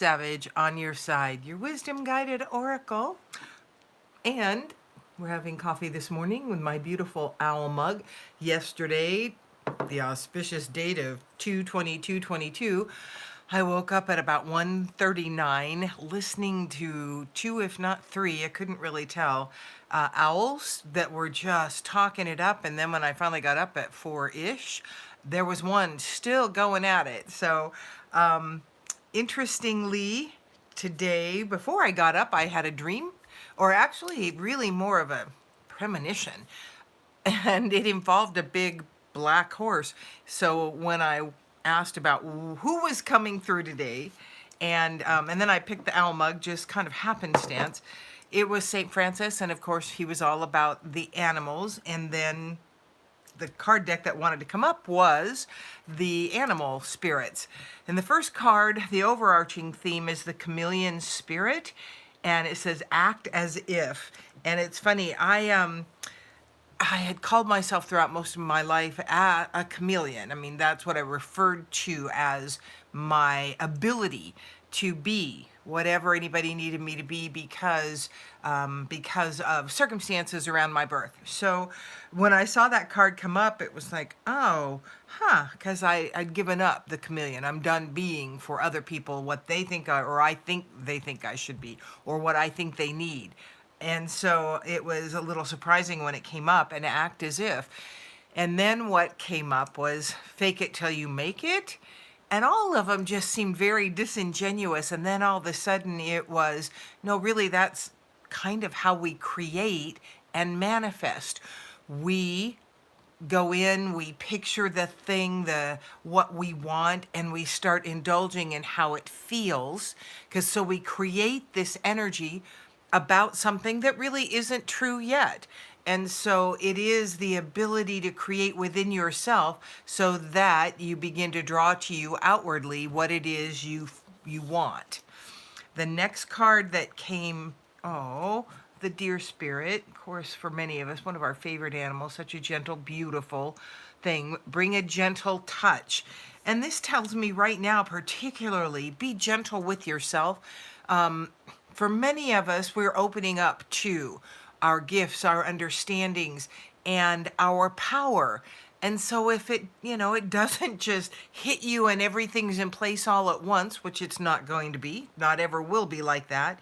Savage on your side, your wisdom guided oracle. And we're having coffee this morning with my beautiful owl mug. Yesterday, the auspicious date of 2/22/22, I woke up at about 1:39 listening to two, if not three, I couldn't really tell, owls that were just talking it up. And then when I finally got up at 4-ish, there was one still going at it. So, interestingly, today, before I got up, I had a dream, or actually, really more of a premonition, and it involved a big black horse. So when I asked about who was coming through today, and then I picked the owl mug, just kind of happenstance, it was St. Francis, and of course, he was all about the animals, and then the card deck that wanted to come up was the animal spirits. And the first card, the overarching theme is the chameleon spirit, and it says act as if. And it's funny, I had called myself throughout most of my life a chameleon. I mean, that's what I referred to as my ability to be whatever anybody needed me to be because of circumstances around my birth. So when I saw that card come up, it was like, oh, because I'd given up the chameleon. I'm done being for other people what they think or I think they think I should be, or what I think they need. And so it was a little surprising when it came up, and act as if. And then what came up was fake it till you make it. And all of them just seemed very disingenuous. And then all of a sudden it was, no, really, that's kind of how we create and manifest. We go in, we picture the thing, what we want, and we start indulging in how it feels. Because so we create this energy about something that really isn't true yet. And so it is the ability to create within yourself so that you begin to draw to you outwardly what it is you want. The next card that came, the deer spirit, of course, for many of us, one of our favorite animals, such a gentle, beautiful thing. Bring a gentle touch. And this tells me right now, particularly, be gentle with yourself. For many of us, we're opening up to our gifts, our understandings, and our power. And so if it doesn't just hit you and everything's in place all at once, which it's not going to be, not ever will be like that,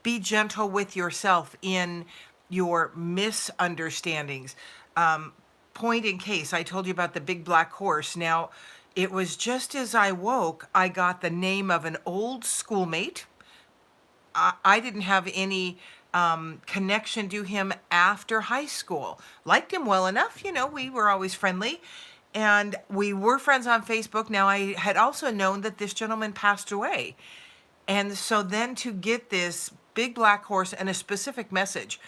be gentle with yourself in your misunderstandings. Point in case, I told you about the big black horse. Now, it was just as I woke, I got the name of an old schoolmate. I didn't have any connection to him after high school. Liked him well enough, we were always friendly. And we were friends on Facebook. Now, I had also known that this gentleman passed away. And so then to get this big black horse and a specific message,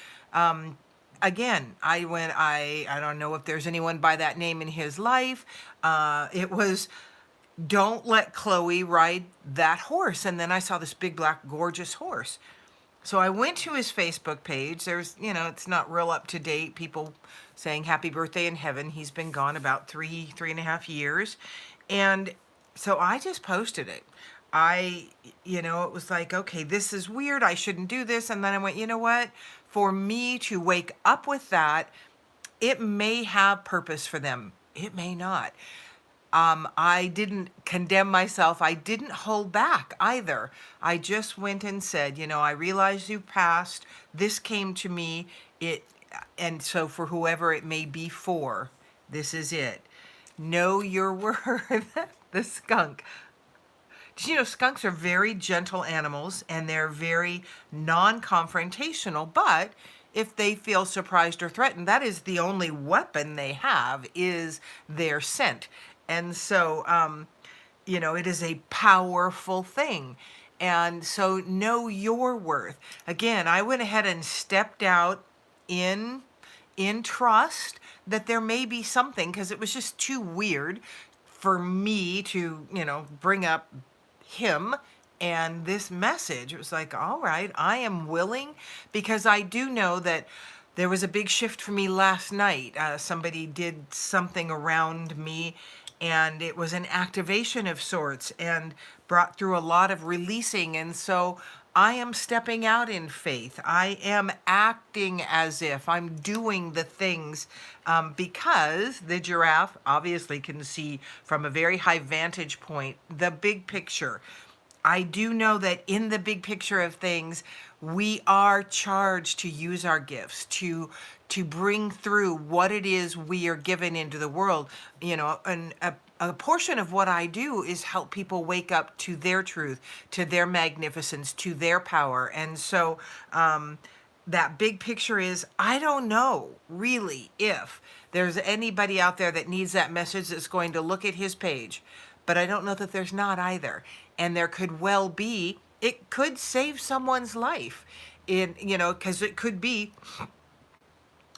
again, I don't know if there's anyone by that name in his life. It was, don't let Chloe ride that horse. And then I saw this big black gorgeous horse. So I went to his Facebook page. There's, it's not real up to date. People saying happy birthday in heaven. He's been gone about 3.5 years. And so I just posted it. It was like, okay, this is weird. I shouldn't do this. And then I went, you know what? For me to wake up with that, it may have purpose for them. It may not. I didn't condemn myself. I didn't hold back either. I just went and said, I realize you passed. This came to me. And so for whoever it may be for, this is it. Know your worth. The skunk. Did you know skunks are very gentle animals and they're very non-confrontational, but if they feel surprised or threatened, that is the only weapon they have, is their scent. And so, it is a powerful thing. And so know your worth. Again, I went ahead and stepped out in trust that there may be something, because it was just too weird for me to, bring up him and this message. It was like, all right, I am willing, because I do know that there was a big shift for me last night. Somebody did something around me, and it was an activation of sorts. And brought through a lot of releasing. And so I am stepping out in faith. I am acting as if I'm doing the things, because the giraffe obviously can see from a very high vantage point the big picture. I do know that in the big picture of things, we are charged to use our gifts to bring through what it is we are given into the world. And a portion of what I do is help people wake up to their truth, to their magnificence, to their power. And so that big picture is, I don't know really if there's anybody out there that needs that message that's going to look at his page, but I don't know that there's not either. And there could well be, it could save someone's life because it could be,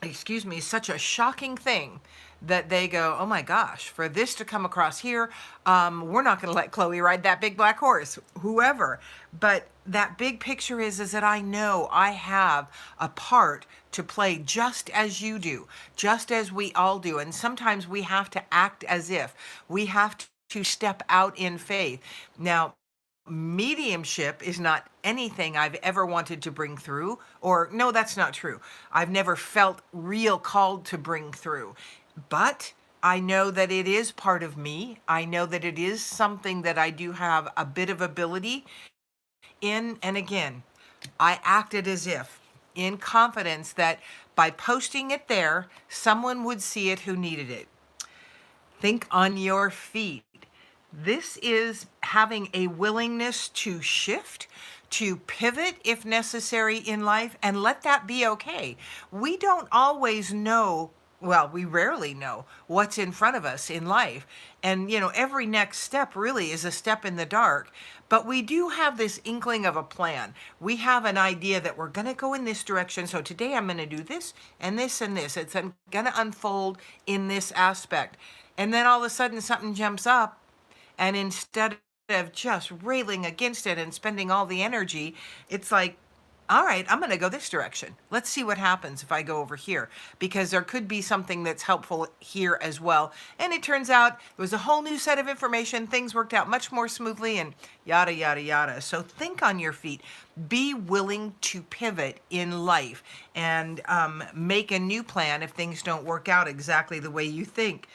excuse me, such a shocking thing that they go, oh my gosh, for this to come across here, we're not going to let Chloe ride that big black horse, whoever. But that big picture is that I know I have a part to play just as you do, just as we all do. And sometimes we have to act as if we have to step out in faith. Now, mediumship is not anything I've ever wanted to bring through, or no, that's not true. I've never felt real called to bring through, but I know that it is part of me. I know that it is something that I do have a bit of ability in. And again, I acted as if in confidence that by posting it there, someone would see it who needed it. Think on your feet. This is having a willingness to shift, to pivot if necessary in life, and let that be okay. We don't always know, well, we rarely know what's in front of us in life. And, every next step really is a step in the dark. But we do have this inkling of a plan. We have an idea that we're going to go in this direction. So today I'm going to do this and this and this. It's going to unfold in this aspect. And then all of a sudden something jumps up. And instead of just railing against it and spending all the energy, it's like, all right, I'm going to go this direction. Let's see what happens if I go over here, because there could be something that's helpful here as well. And it turns out it was a whole new set of information. Things worked out much more smoothly and yada, yada, yada. So think on your feet. Be willing to pivot in life and make a new plan if things don't work out exactly the way you think.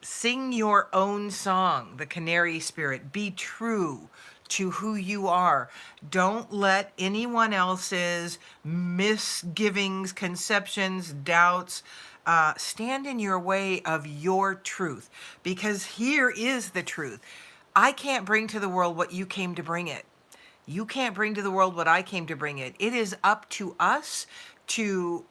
Sing your own song, the canary spirit. Be true to who you are. Don't let anyone else's misgivings, conceptions, doubts stand in your way of your truth. Because here is the truth. I can't bring to the world what you came to bring it. You can't bring to the world what I came to bring it. It is up to us to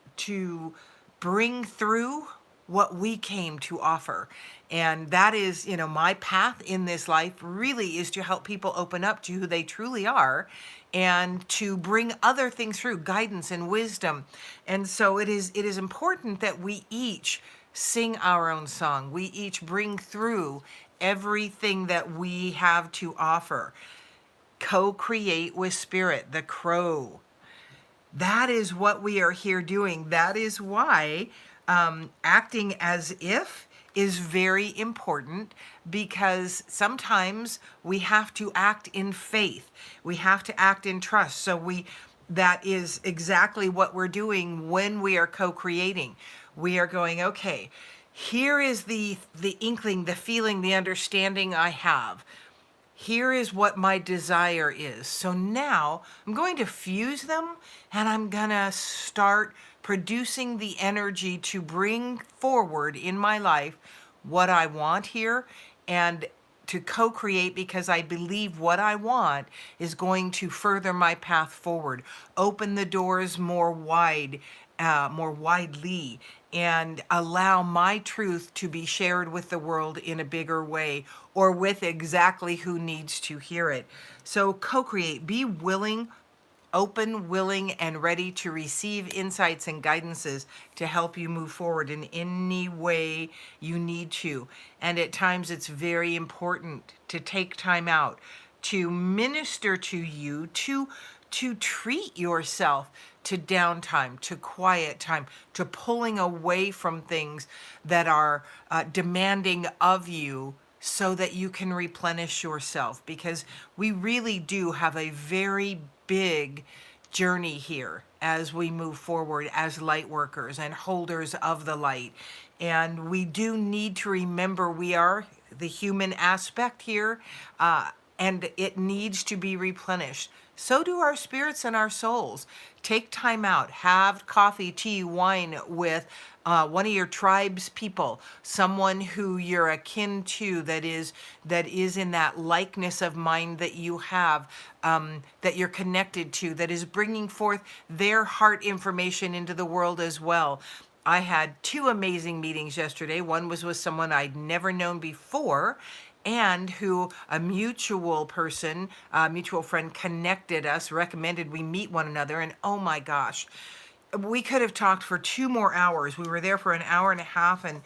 bring through what we came to offer. And that is, my path in this life really is to help people open up to who they truly are and to bring other things through, guidance and wisdom. And so it is important that we each sing our own song. We each bring through everything that we have to offer. Co-create with spirit, the crow. That is what we are here doing. That is why acting as if is very important, because sometimes we have to act in faith. We have to act in trust. So that is exactly what we're doing when we are co-creating. We are going, okay, here is the inkling, the feeling, the understanding I have. Here is what my desire is. So now I'm going to fuse them, and I'm going to start producing the energy to bring forward in my life what I want here, and to co-create, because I believe what I want is going to further my path forward, open the doors more widely, and allow my truth to be shared with the world in a bigger way, or with exactly who needs to hear it. So co-create, be willing, open, willing, and ready to receive insights and guidances to help you move forward in any way you need to. And at times it's very important to take time out to minister to you, to treat yourself to downtime, to quiet time, to pulling away from things that are demanding of you, so that you can replenish yourself, because we really do have a very big journey here as we move forward as light workers and holders of the light. And we do need to remember we are the human aspect here, and it needs to be replenished. So do our spirits and our souls. Take time out, have coffee, tea, wine with one of your tribe's people, someone who you're akin to, that is in that likeness of mind that you have, that you're connected to, that is bringing forth their heart information into the world as well. I had two amazing meetings yesterday. One was with someone I'd never known before, and who a mutual person, a mutual friend connected us, recommended we meet one another. And oh my gosh, we could have talked for 2 more hours. We were there for an hour and a half, and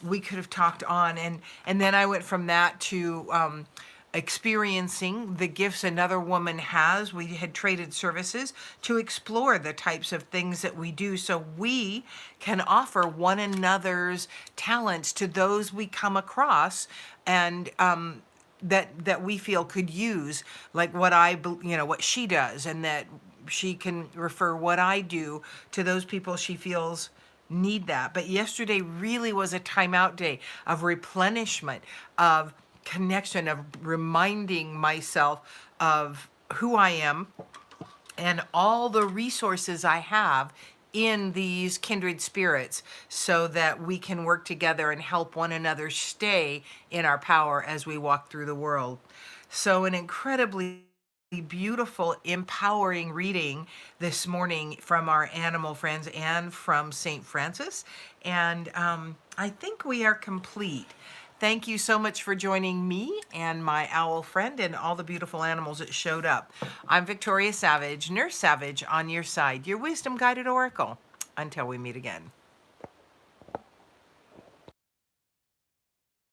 we could have talked on. And then I went from that to experiencing the gifts another woman has. We had traded services to explore the types of things that we do, so we can offer one another's talents to those we come across, and that we feel could use, like what she does, and that she can refer what I do to those people she feels need that. But yesterday really was a timeout day of replenishment, of connection, of reminding myself of who I am and all the resources I have in these kindred spirits, so that we can work together and help one another stay in our power as we walk through the world. So an incredibly beautiful, empowering reading this morning from our animal friends and from St. Francis. And I think we are complete. Thank you so much for joining me and my owl friend and all the beautiful animals that showed up. I'm Victoria Savage, Nurse Savage, on your side, your wisdom guided oracle. Until we meet again.